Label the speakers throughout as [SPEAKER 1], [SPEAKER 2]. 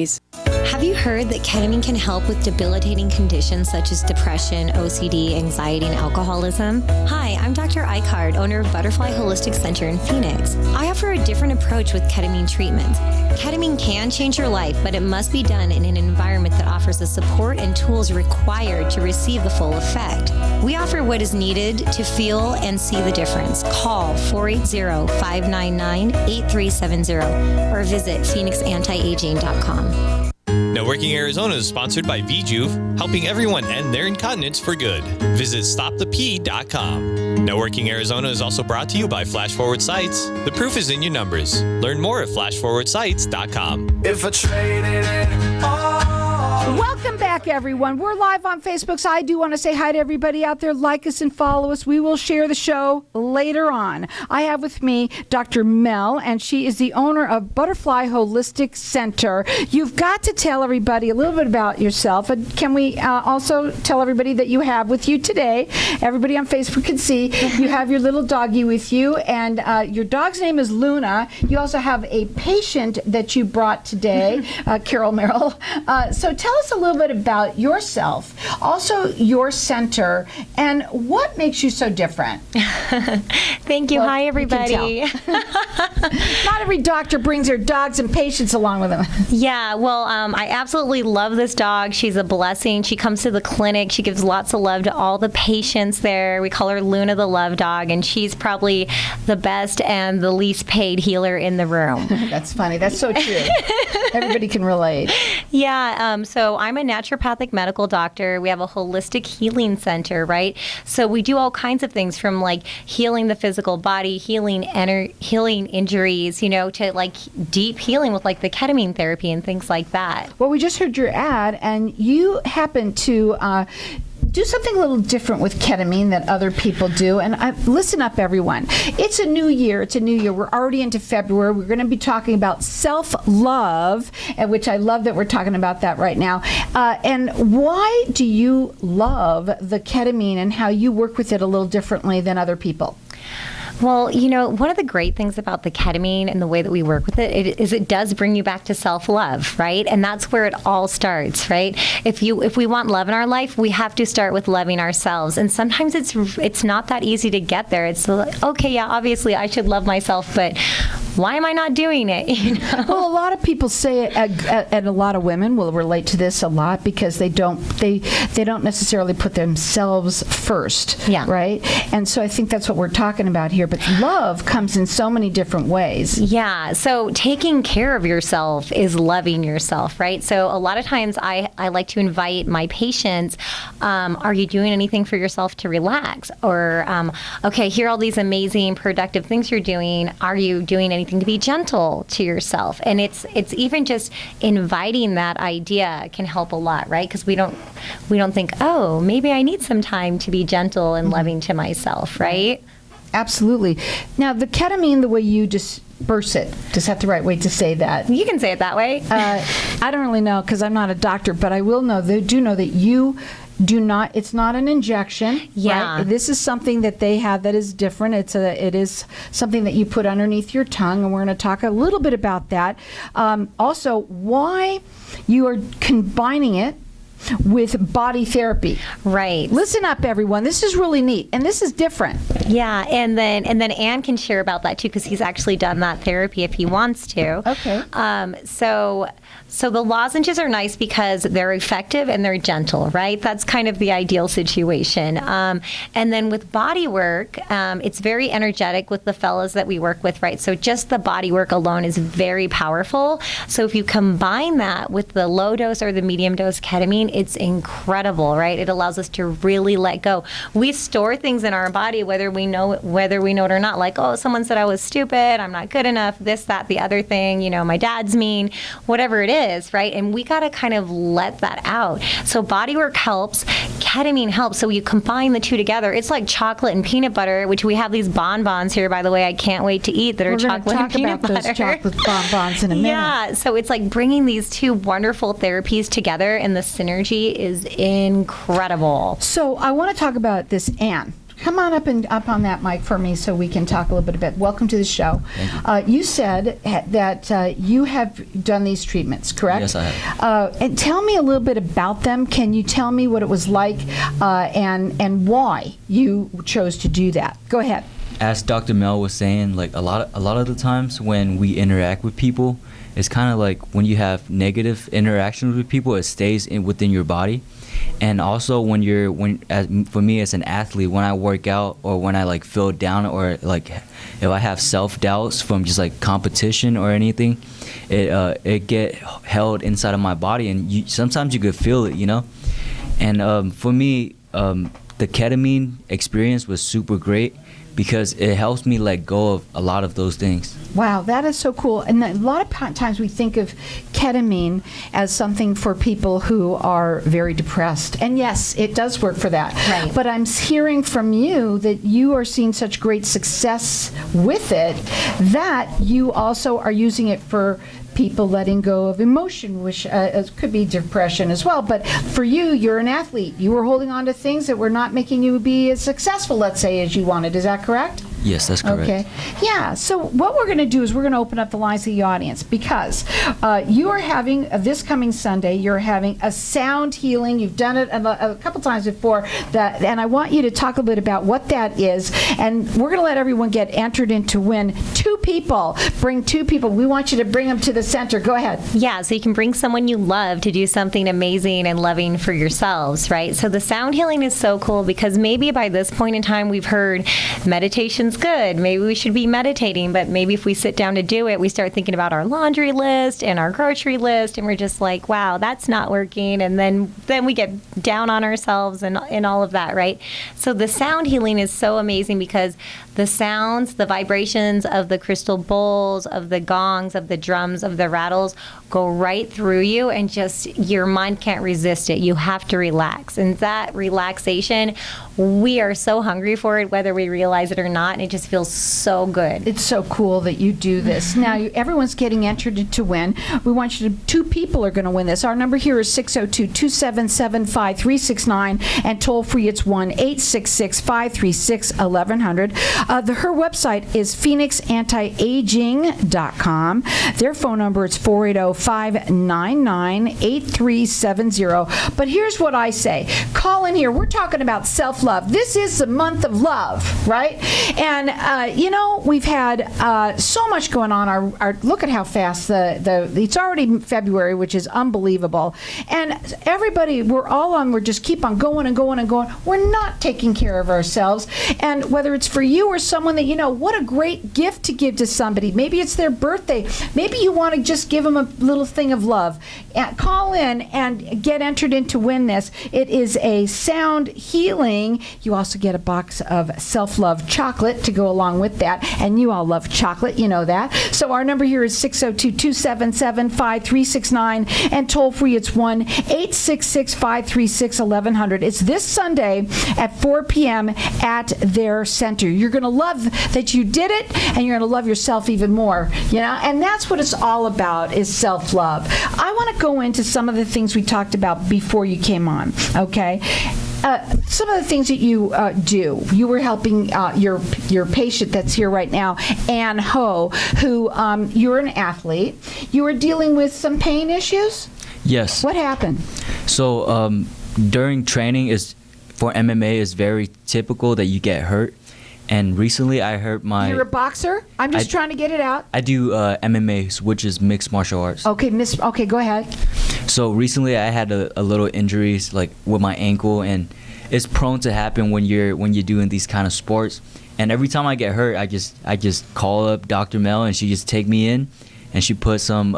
[SPEAKER 1] Have you heard that ketamine can help with debilitating conditions such as depression, OCD, anxiety, and alcoholism? Hi, I'm Dr. Eichard, owner of Butterfly Holistic Center in Phoenix. I offer a different approach with ketamine treatment. Ketamine can change your life, but it must be done in an environment that offers the support and tools required to receive the full effect. We offer what is needed to feel and see the difference. Call 480-599-8370 or visit phoenixantiaging.com.
[SPEAKER 2] Networking Arizona is sponsored by VJuve, helping everyone end their incontinence for good. Visit stopthep.com. Networking Arizona is also brought to you by Flash Forward Sites. The proof is in your numbers. Learn more at flashforwardsites.com.
[SPEAKER 3] If I traded it all.
[SPEAKER 4] Welcome back, everyone. We're live on Facebook, so I do want to say hi to everybody out there. Like us and follow us. We will share the show later on. I have with me Dr. Mel, and she is the owner of Butterfly Holistic Center. You've got to tell everybody a little bit about yourself. Can we also tell everybody that you have with you today, everybody on Facebook can see, you have your little doggie with you, and your dog's name is Luna. You also have a patient that you brought today, Carol Merrill. So tell us a little bit about yourself, also your center, and what makes you so different.
[SPEAKER 1] Thank you.
[SPEAKER 4] Well,
[SPEAKER 1] hi, everybody.
[SPEAKER 4] Not every doctor brings their dogs and patients along with them.
[SPEAKER 1] Yeah, well, I absolutely love this dog. She's a blessing. She comes to the clinic. She gives lots of love to all the patients there. We call her Luna the Love Dog, and she's probably the best and the least paid healer in the room.
[SPEAKER 4] That's funny. That's so true. Everybody can relate.
[SPEAKER 1] Yeah, so I'm a naturopathic medical doctor. We have a holistic healing center, right? So we do all kinds of things from like healing the physical body, healing injuries, to like deep healing with like the ketamine therapy and things like that.
[SPEAKER 4] Well, we just heard your ad, and you happen to do something a little different with ketamine that other people do. And listen up, everyone. It's a new year. We're already into February. We're going to be talking about self-love, which I love that we're talking about that right now. And why do you love the ketamine and how you work with it a little differently than other people?
[SPEAKER 1] Well, one of the great things about the ketamine and the way that we work with it is it does bring you back to self-love, right? And that's where it all starts, right? If we want love in our life, we have to start with loving ourselves. And sometimes it's not that easy to get there. It's like, okay, yeah, obviously I should love myself, but why am I not doing it?
[SPEAKER 4] Well, a lot of people say it, and a lot of women will relate to this a lot because they don't necessarily put themselves first, right? And so I think that's what we're talking about here. But love comes in so many different ways.
[SPEAKER 1] Yeah. So taking care of yourself is loving yourself, right? So a lot of times I like to invite my patients, are you doing anything for yourself to relax? Or, okay, here are all these amazing, productive things you're doing. Are you doing anything to be gentle to yourself? And it's even just inviting that idea can help a lot, right? Because we don't think, oh, maybe I need some time to be gentle and loving to myself, right?
[SPEAKER 4] Absolutely. Now, the ketamine, the way you disperse it, is that the right way to say that?
[SPEAKER 1] You can say it that way.
[SPEAKER 4] I don't really know because I'm not a doctor, but I will know, they do know that you do not, it's not an injection.
[SPEAKER 1] Yeah.
[SPEAKER 4] Right? This is something that they have that is different. It is something that you put underneath your tongue, and we're going to talk a little bit about that. Also, why you are combining it with body therapy.
[SPEAKER 1] Right.
[SPEAKER 4] Listen up, everyone. This is really neat, and this is different.
[SPEAKER 1] Yeah, and then Ann can share about that too, because he's actually done that therapy if he wants to.
[SPEAKER 4] Okay.
[SPEAKER 1] So the lozenges are nice because they're effective and they're gentle, right? That's kind of the ideal situation. And then with body work, it's very energetic with the fellas that we work with, right? So just the body work alone is very powerful. So if you combine that with the low dose or the medium dose ketamine, it's incredible, right? It allows us to really let go. We store things in our body, whether we know it or not. Like, oh, someone said I was stupid, I'm not good enough, this, that, the other thing, my dad's mean, whatever it is, right? And we got to kind of let that out. So body work helps, ketamine helps. So you combine the two together. It's like chocolate and peanut butter, which we have these bonbons here, by the way, I can't wait to eat, that are chocolate and peanut butter.
[SPEAKER 4] We're going to talk about those chocolate bonbons in a minute.
[SPEAKER 1] Yeah, so it's like bringing these two wonderful therapies together, and the synergy is incredible.
[SPEAKER 4] So I want to talk about this Ann, Come on up on that mic for me so we can talk a little bit about. Welcome to the show. You said that you have done these treatments, correct?
[SPEAKER 5] Yes, I have.
[SPEAKER 4] And tell me a little bit about them. Can you tell me what it was like and why you chose to do that? Go ahead.
[SPEAKER 5] As Dr. Mel was saying, like a lot of the times when we interact with people, it's kind of like when you have negative interactions with people, it stays within your body. And also for me as an athlete, when I work out or when I like feel down or like if I have self-doubts from just like competition or anything, it get held inside of my body, and sometimes you could feel it, you know. And for me, the ketamine experience was super great because it helps me let go of a lot of those things.
[SPEAKER 4] Wow, that is so cool. And a lot of times we think of ketamine as something for people who are very depressed. And yes, it does work for that.
[SPEAKER 1] Right.
[SPEAKER 4] But I'm hearing from you that you are seeing such great success with it that you also are using it for people letting go of emotion, which could be depression as well. But for you, you're an athlete. You were holding on to things that were not making you be as successful, let's say, as you wanted. Is that correct?
[SPEAKER 5] Yes, that's correct.
[SPEAKER 4] Okay. Yeah. So what we're going to do is we're going to open up the lines to the audience because you are having, this coming Sunday, you're having a sound healing. You've done it a couple times before, and I want you to talk a bit about what that is. And we're going to let everyone get entered in to win 2 people. Bring 2 people. We want you to bring them to the center. Go ahead.
[SPEAKER 1] Yeah, so you can bring someone you love to do something amazing and loving for yourselves, right? So the sound healing is so cool because maybe by this point in time we've heard meditation's good. Maybe we should be meditating, but maybe if we sit down to do it, we start thinking about our laundry list and our grocery list, and we're just like, wow, that's not working. And then we get down on ourselves and all of that, right? So the sound healing is so amazing because the sounds, the vibrations of the crystal bowls, of the gongs, of the drums, of the rattles go right through you, and just your mind can't resist it. You have to relax. And that relaxation, we are so hungry for it, whether we realize it or not, and it just feels so good.
[SPEAKER 4] It's so cool that you do this. Now, everyone's getting entered to win. We want you to, 2 people are going to win this. Our number here is 602-277-5369, and toll free it's 1-866-536-1100. Her website is phoenixantiaging.com. Their phone number is 480-599-8370. But here's what I say. Call in here. We're talking about self-love. This is the month of love, right? And, we've had so much going on. Our look at how fast it's already February, which is unbelievable. And everybody, we're just keep on going and going and going. We're not taking care of ourselves. And whether it's for you or someone that, what a great gift to give to somebody. Maybe it's their birthday. Maybe you want to just give them a little thing of love. Call in and get entered in to win this. It is a sound healing. You also get a box of self-love chocolate to go along with that. And you all love chocolate, you know that. So our number here is 602-277-5369, and toll free it's 1-866-536-1100. It's this Sunday at 4 p.m. at their center. You're going to love that you did it, and you're going to love yourself even more, and that's what it's all about, is self-love. I want to go into some of the things we talked about before you came on, okay? Some of the things that you do. You were helping your patient that's here right now, Ann Ho, who you're an athlete. You were dealing with some pain issues?
[SPEAKER 5] Yes.
[SPEAKER 4] What happened?
[SPEAKER 5] So during training for MMA is very typical that you get hurt. And recently I hurt my...
[SPEAKER 4] You're a boxer? I'm just trying to get it out.
[SPEAKER 5] I do MMA, which is mixed martial arts.
[SPEAKER 4] Okay, go ahead.
[SPEAKER 5] So recently I had a little injuries like with my ankle, and it's prone to happen when you're doing these kind of sports. And every time I get hurt, I just call up Dr. Mel, and she just take me in, and she put some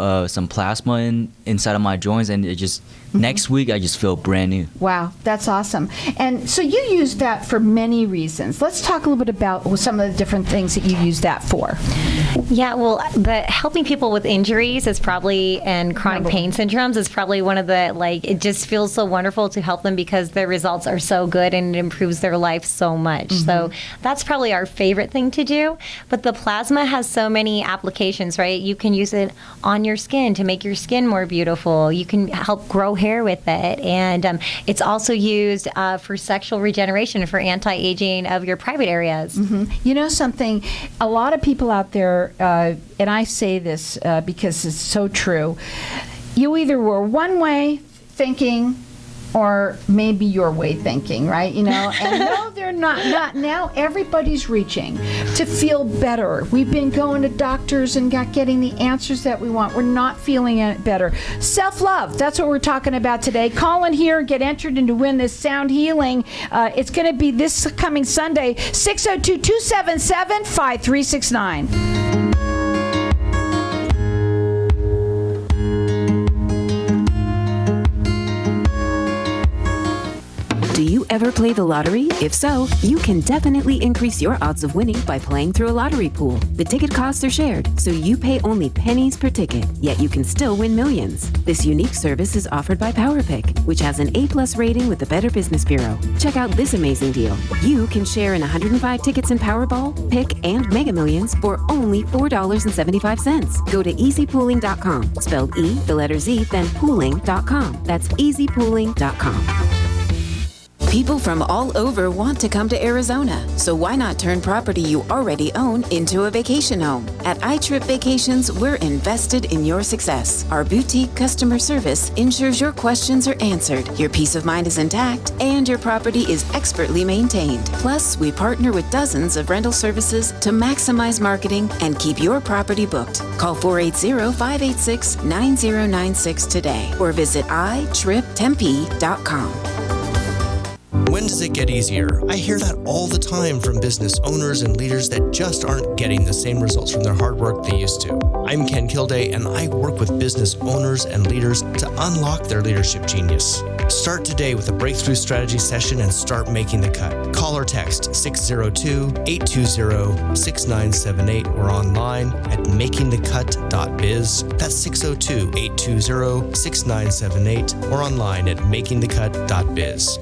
[SPEAKER 5] plasma inside of my joints, and it just next week I just feel brand new.
[SPEAKER 4] Wow, that's awesome. And so you use that for many reasons. Let's talk a little bit about some of the different things that you use that for.
[SPEAKER 1] Yeah, well, the helping people with injuries is probably, and chronic pain syndromes is probably one of the, like, it just feels so wonderful to help them because the results are so good and it improves their life so much. So that's probably our favorite thing to do. But the plasma has so many applications, right? You can use it on your skin to make your skin more beautiful. You can help grow hair with it. And it's also used for sexual regeneration, for anti-aging of your private areas.
[SPEAKER 4] You know something? A lot of people out there, and I say this because it's so true, you either were one way thinking or maybe your way thinking, right? You know, and no, they're not. Now everybody's reaching to feel better. We've been going to doctors and getting the answers that we want. We're not feeling it better. Self-love, that's what we're talking about today. Call in here and get entered in to win this sound healing. It's going to be this coming Sunday, 602-277-5369.
[SPEAKER 6] Do you ever play the lottery? If so, you can definitely increase your odds of winning by playing through a lottery pool. The ticket costs are shared, so you pay only pennies per ticket, yet you can still win millions. This unique service is offered by PowerPick, which has an A+ rating with the Better Business Bureau. Check out this amazing deal. You can share in 105 tickets in Powerball, Pick, and Mega Millions for only $4.75. Go to easypooling.com, spelled E, the letter Z, then pooling.com. That's easypooling.com. People from all over want to come to Arizona, so why not turn property you already own into a vacation home? At iTrip Vacations, we're invested in your success. Our boutique customer service ensures your questions are answered, your peace of mind is intact, and your property is expertly maintained. Plus, we partner with dozens of rental services to maximize marketing and keep your property booked. Call 480-586-9096 today or visit itriptempe.com.
[SPEAKER 7] When does it get easier? I hear that all the time from business owners and leaders that just aren't getting the same results from their hard work they used to. I'm Ken Kilday, and I work with business owners and leaders to unlock their leadership genius. Start today with a breakthrough strategy session and start making the cut. Call or text 602-820-6978 or online at makingthecut.biz. That's 602-820-6978 or online at makingthecut.biz.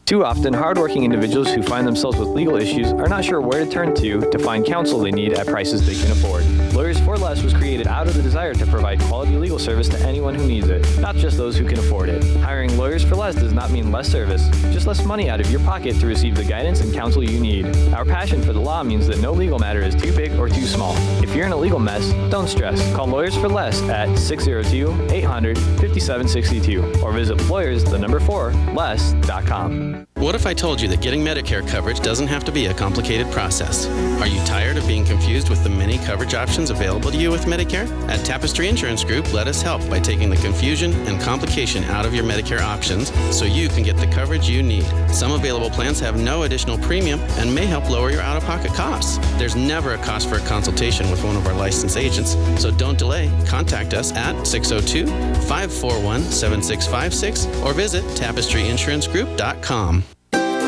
[SPEAKER 8] Too often, hardworking individuals who find themselves with legal issues are not sure where to turn to find counsel they need at prices they can afford. Lawyers for Less was created out of the desire to provide quality legal service to anyone who needs it, not just those who can afford it. Hiring Lawyers for Less does not mean less service, just less money out of your pocket to receive the guidance and counsel you need. Our passion for the law means that no legal matter is too big or too small. If you're in a legal mess, don't stress. Call Lawyers for Less at 602-800-5762 or visit lawyers4less.com.
[SPEAKER 9] What if I told you that getting Medicare coverage doesn't have to be a complicated process? Are you tired of being confused with the many coverage options available to you with Medicare? At Tapestry Insurance Group, let us help by taking the confusion and complication out of your Medicare options so you can get the coverage you need. Some available plans have no additional premium and may help lower your out-of-pocket costs. There's never a cost for a consultation with one of our licensed agents, so don't delay. Contact us at 602-541-7656 or visit tapestryinsurancegroup.com.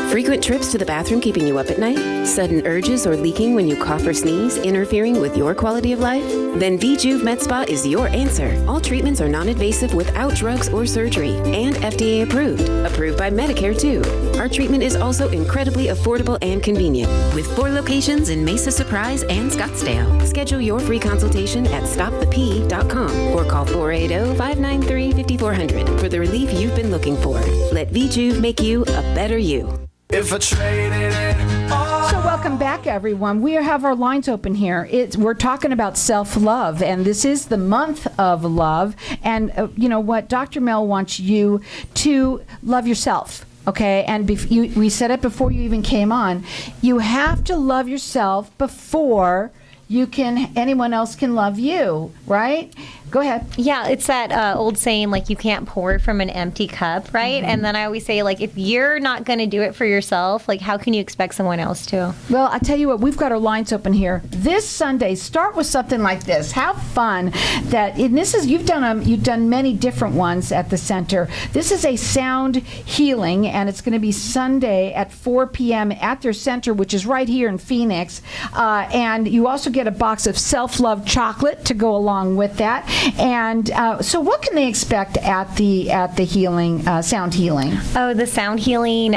[SPEAKER 6] Frequent trips to the bathroom keeping you up at night? Sudden urges or leaking when you cough or sneeze, interfering with your quality of life? Then VJuve Med Spa is your answer. All treatments are non-invasive without drugs or surgery and FDA approved. Approved by Medicare too. Our treatment is also incredibly affordable and convenient with 4 locations in Mesa, Surprise, and Scottsdale. Schedule your free consultation at stopthep.com or call 480-593-5400 for the relief you've been looking for. Let VJuve make you a better you.
[SPEAKER 3] If I traded it all.
[SPEAKER 4] So welcome back, everyone. We have our lines open here. We're talking about self-love, and this is the month of love. And you know what? Dr. Mel wants you to love yourself. Okay, and we said it before you even came on. You have to love yourself before anyone else can love you, right? Go ahead.
[SPEAKER 1] Yeah, it's that old saying, like, you can't pour from an empty cup, right? And then I always say, like, if you're not going to do it for yourself, like, how can you expect someone else to?
[SPEAKER 4] Well, I tell you what, we've got our lines open here. This Sunday, start with something like this. Have fun. And this is you've done many different ones at the center. This is a sound healing, and it's going to be Sunday at 4 p.m. at their center, which is right here in Phoenix. And you also get a box of self-love chocolate to go along with that. And so what can they expect at the healing, sound healing?
[SPEAKER 1] Oh, the sound healing.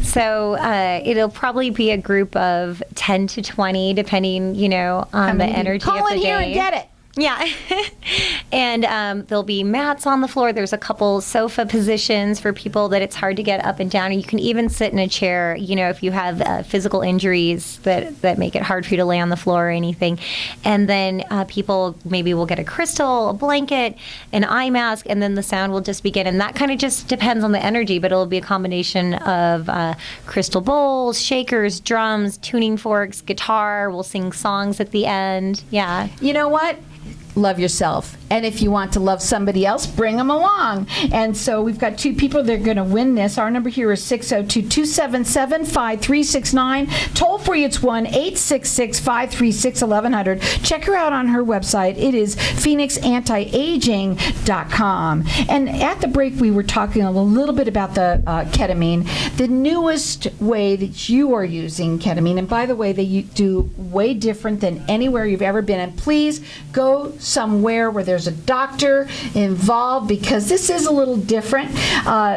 [SPEAKER 1] So it'll probably be a group of 10 to 20, depending, on the energy of the day.
[SPEAKER 4] Call in here and get it.
[SPEAKER 1] Yeah. And there'll be mats on the floor. There's a couple sofa positions for people that it's hard to get up and down. And you can even sit in a chair, if you have physical injuries that make it hard for you to lay on the floor or anything. And then people maybe will get a crystal, a blanket, an eye mask, and then the sound will just begin. And that kind of just depends on the energy, but it'll be a combination of crystal bowls, shakers, drums, tuning forks, guitar. We'll sing songs at the end. Yeah.
[SPEAKER 4] You know what? Love yourself. And if you want to love somebody else, bring them along. And so we've got 2 people that are going to win this. Our number here is 602-277-5369. Toll free, it's 1-866-536-1100. Check her out on her website. It is phoenixantiaging.com. And at the break, we were talking a little bit about the ketamine, the newest way that you are using ketamine. And by the way, they do way different than anywhere you've ever been. And please go somewhere where there's a doctor involved, because this is a little different.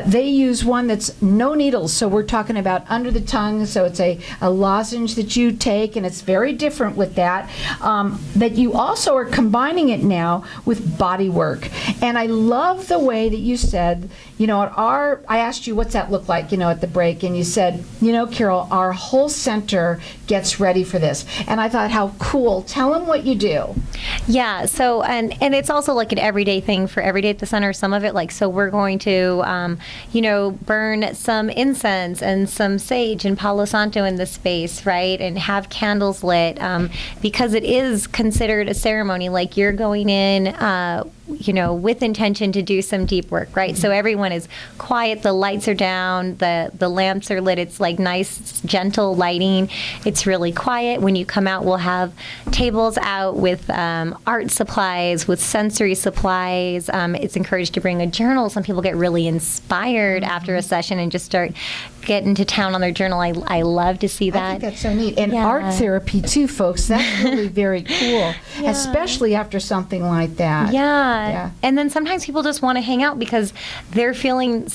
[SPEAKER 4] They use one that's no needles, so we're talking about under the tongue, so it's a lozenge that you take, and it's very different with that. That you also are combining it now with body work. And I love the way that you said, I asked you, what's that look like, at the break, and you said, Carol, our whole center gets ready for this. And I thought, how cool. Tell them what you do.
[SPEAKER 1] Yeah, so, and it's also like an everyday thing for every day at the center. Some of it, so we're going to, burn some incense and some sage and Palo Santo in the space, right? And have candles lit, because it is considered a ceremony. Like, you're going in, with intention to do some deep work, right? So everyone is quiet, the lights are down, the lamps are lit. It's like nice, gentle lighting. It's really quiet. When you come out, we'll have tables out with art supplies, with sensory supplies. It's encouraged to bring a journal. Some people get really inspired after a session and just start getting to town on their journal. I love to see that.
[SPEAKER 4] I think that's so neat. And art therapy too, folks. That's really very cool, especially after something like that.
[SPEAKER 1] Yeah. And then sometimes people just want to hang out because they're feeling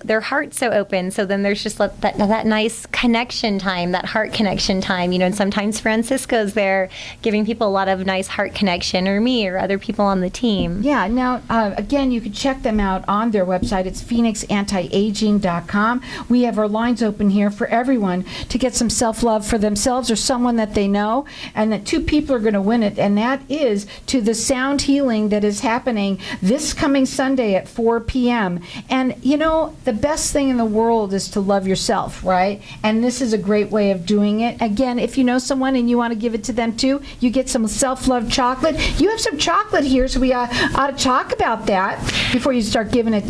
[SPEAKER 1] their heart's so open. So then there's just that nice connection time, that heart connection time, and sometimes Francisco's there giving people a lot of nice heart connection, or me or other people on the team.
[SPEAKER 4] Yeah. Now, again, you can check them out on their website. It's phoenixantiaging.com. We have our lines open here for everyone to get some self-love for themselves or someone that they know, and that 2 people are going to win it, and that is to the sound healing that is happening this coming Sunday at 4 p.m. And the best thing in the world is to love yourself, right? And this is a great way of doing it. Again, if you know someone and you want to give it to them too, you get some self-love chocolate. You have some chocolate here, so we ought to talk about that before you start giving it,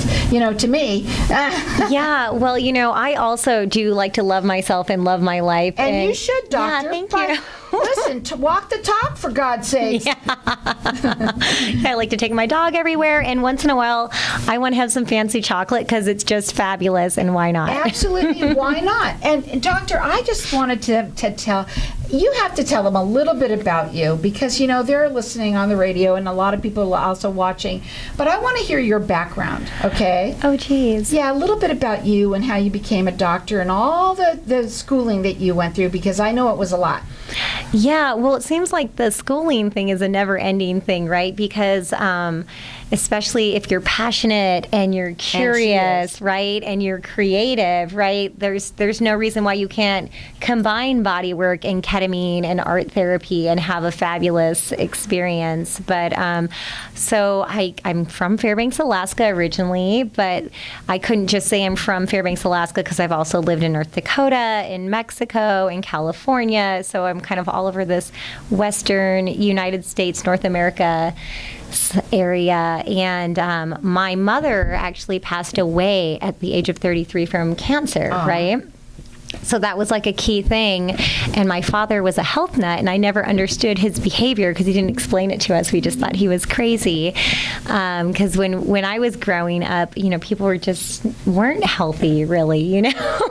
[SPEAKER 4] to me.
[SPEAKER 1] Yeah, well, I also do like to love myself and love my life.
[SPEAKER 4] And you should, doctor.
[SPEAKER 1] Yeah, thank you.
[SPEAKER 4] Listen, to walk the talk, for God's sakes.
[SPEAKER 1] Yeah. I like to take my dog everywhere, and once in a while, I want to have some fancy chocolate because it's just fabulous, and why not?
[SPEAKER 4] Absolutely, why not? And doctor, I just wanted to tell, you have to tell them a little bit about you, because, they're listening on the radio, and a lot of people are also watching, but I want to hear your background, okay?
[SPEAKER 1] Oh, geez.
[SPEAKER 4] Yeah, a little bit about you and how you became a doctor and all the schooling that you went through, because I know it was a lot.
[SPEAKER 1] Yeah, well, it seems like the schooling thing is a never-ending thing, right? Because especially if you're passionate and you're curious, right, and you're creative, right, there's no reason why you can't combine body work and ketamine and art therapy and have a fabulous experience. But so I'm from Fairbanks, Alaska originally, but I couldn't just say I'm from Fairbanks, Alaska, because I've also lived in North Dakota, in Mexico, in California, so I'm kind of all over this Western United States, North America area. And my mother actually passed away at the age of 33 from cancer, right? So that was like a key thing. And my father was a health nut, and I never understood his behavior because he didn't explain it to us. We just thought he was crazy. Because when I was growing up, people weren't healthy, really,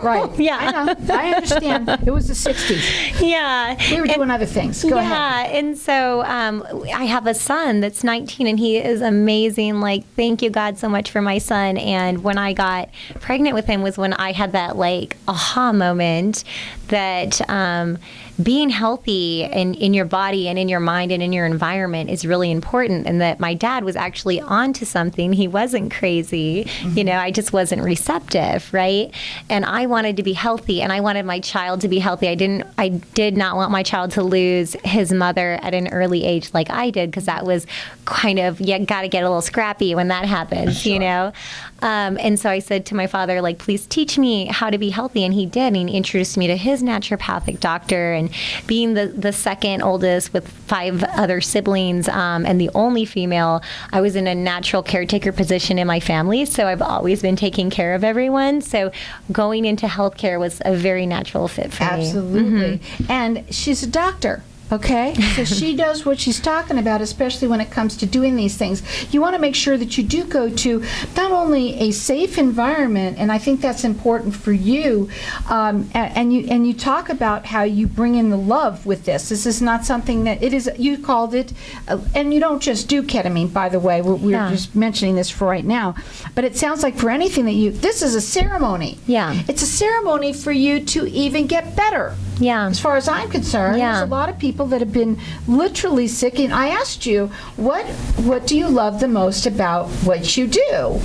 [SPEAKER 4] Right.
[SPEAKER 1] Yeah.
[SPEAKER 4] I know. I understand. It was the 60s.
[SPEAKER 1] Yeah.
[SPEAKER 4] We were doing other things. Go ahead.
[SPEAKER 1] Yeah. And so I have a son that's 19, and he is amazing. Like, thank you, God, so much for my son. And when I got pregnant with him was when I had that, aha moment that being healthy in your body and in your mind and in your environment is really important, and that my dad was actually onto something. He wasn't crazy. I just wasn't receptive, right? And I wanted to be healthy, and I wanted my child to be healthy. I did not want my child to lose his mother at an early age like I did, because that was kind of, you got to get a little scrappy when that happens, and so I said to my father, please teach me how to be healthy. And he did. And he introduced me to his naturopathic doctor. And being the second oldest with 5 other siblings, and the only female, I was in a natural caretaker position in my family. So I've always been taking care of everyone. So going into healthcare was a very natural fit for me.
[SPEAKER 4] Absolutely. And she's a doctor. Okay, so she knows what she's talking about, especially when it comes to doing these things. You want to make sure that you do go to not only a safe environment, and I think that's important for you, and you talk about how you bring in the love with this. This is not something that it is. You called it, and you don't just do ketamine, by the way. We're just mentioning this for right now, but it sounds like for anything that this is a ceremony.
[SPEAKER 1] Yeah,
[SPEAKER 4] it's a ceremony for you to even get better.
[SPEAKER 1] Yeah,
[SPEAKER 4] as far as I'm concerned, there's a lot of people that have been literally sick. And I asked you, what do you love the most about what you do?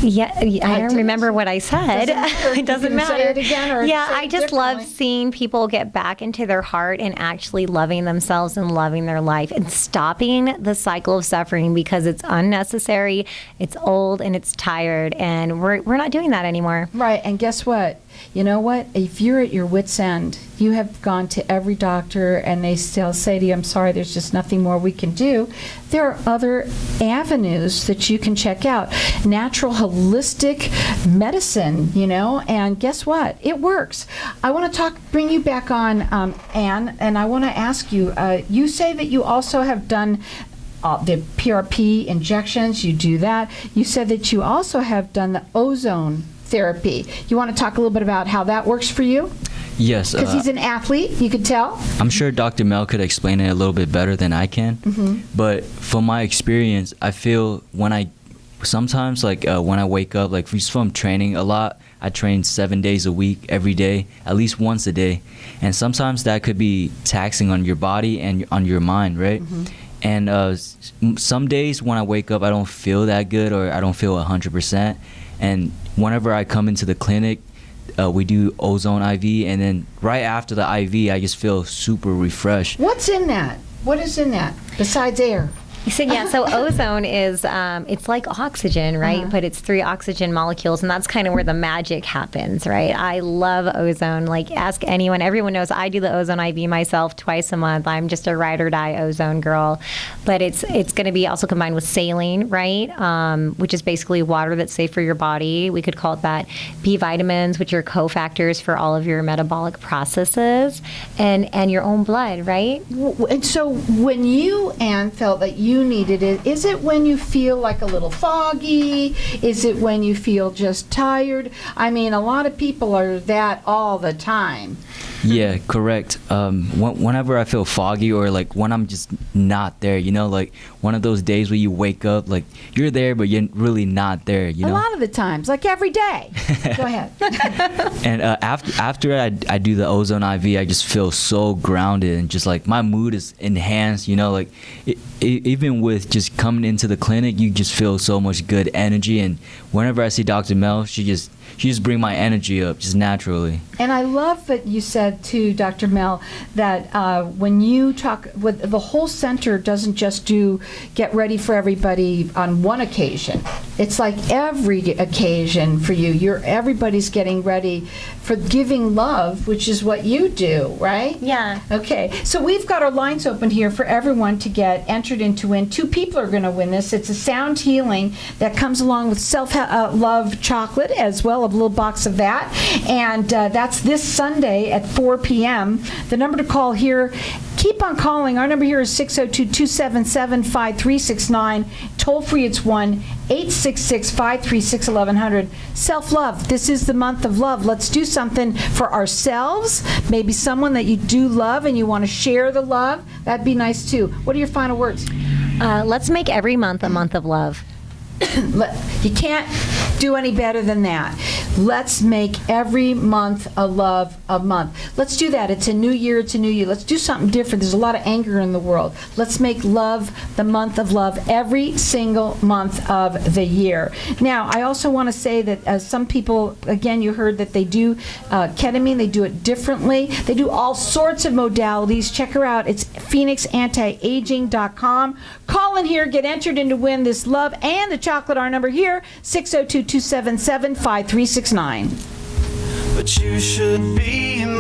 [SPEAKER 1] Yeah, I don't remember what I said. It doesn't matter.
[SPEAKER 4] Say it again, or
[SPEAKER 1] I just love seeing people get back into their heart and actually loving themselves and loving their life and stopping the cycle of suffering, because it's unnecessary, it's old, and it's tired, and we're not doing that anymore.
[SPEAKER 4] Right, and guess what? You know what? If you're at your wit's end, you have gone to every doctor and they still say to you, I'm sorry, there's just nothing more we can do. There are other avenues that you can check out. Natural holistic medicine, and guess what? It works. I want to bring you back on, Anne, and I want to ask you, you say that you also have done the PRP injections, you do that. You said that you also have done the ozone therapy. You want to talk a little bit about how that works for you?
[SPEAKER 5] Yes.
[SPEAKER 4] Because he's an athlete, you could tell.
[SPEAKER 5] I'm sure Dr. Mel could explain it a little bit better than I can. But from my experience, I feel sometimes when I wake up, just from training a lot, I train 7 days a week, every day, at least once a day. And sometimes that could be taxing on your body and on your mind, right? And some days when I wake up, I don't feel that good, or I don't feel 100%. And whenever I come into the clinic, we do ozone IV, and then right after the IV, I just feel super refreshed.
[SPEAKER 4] What's in that? What is in that besides air?
[SPEAKER 1] So ozone is, it's like oxygen, right? But it's 3 oxygen molecules, and that's kind of where the magic happens, right? I love ozone. Ask anyone. Everyone knows I do the ozone IV myself twice a month. I'm just a ride or die ozone girl. But it's going to be also combined with saline, right? Which is basically water that's safe for your body. We could call it that. B vitamins, which are cofactors for all of your metabolic processes, and your own blood, right?
[SPEAKER 4] And so when you, Anne, felt that you needed it, is it when you feel like a little foggy? Is it when you feel just tired? I mean, a lot of people are that all the time.
[SPEAKER 5] Yeah, correct. Whenever I feel foggy, or when I'm just not there, one of those days where you wake up, you're there, but you're really not there,
[SPEAKER 4] A lot of the times, every day. Go ahead.
[SPEAKER 5] And after I do the ozone IV, I just feel so grounded, and just my mood is enhanced, even with just coming into the clinic, you just feel so much good energy. And whenever I see Dr. Mel, she just she just bring my energy up just naturally.
[SPEAKER 4] And I love that you said too, Dr. Mel, that when you talk with the whole center doesn't just do get ready for everybody on one occasion. It's like every occasion for you. Everybody's getting ready for giving love, which is what you do, right?
[SPEAKER 1] Yeah.
[SPEAKER 4] Okay. So we've got our lines open here for everyone to get entered in to win. 2 people are going to win this. It's a sound healing that comes along with self-love chocolate, as well, a little box of that. And that's this Sunday at 4 p.m. The number to call here, keep on calling. Our number here is 602-277-5369. Toll free, it's 1-866-536-1100. Self-love. This is the month of love. Let's do something for ourselves. Maybe someone that you do love and you want to share the love. That'd be nice too. What are your final words?
[SPEAKER 1] Let's make every month a month of love.
[SPEAKER 4] You can't do any better than that. Let's make every month a love a month. Let's do that. It's a new year. It's a new year. Let's do something different. There's a lot of anger in the world. Let's make love the month of love every single month of the year. Now, I also want to say that some people, again, you heard that they do ketamine. They do it differently. They do all sorts of modalities. Check her out. It's phoenixantiaging.com. Call in here. Get entered in to win this love and the chocolate. Our number here, 602-277-5369.
[SPEAKER 3] But you should be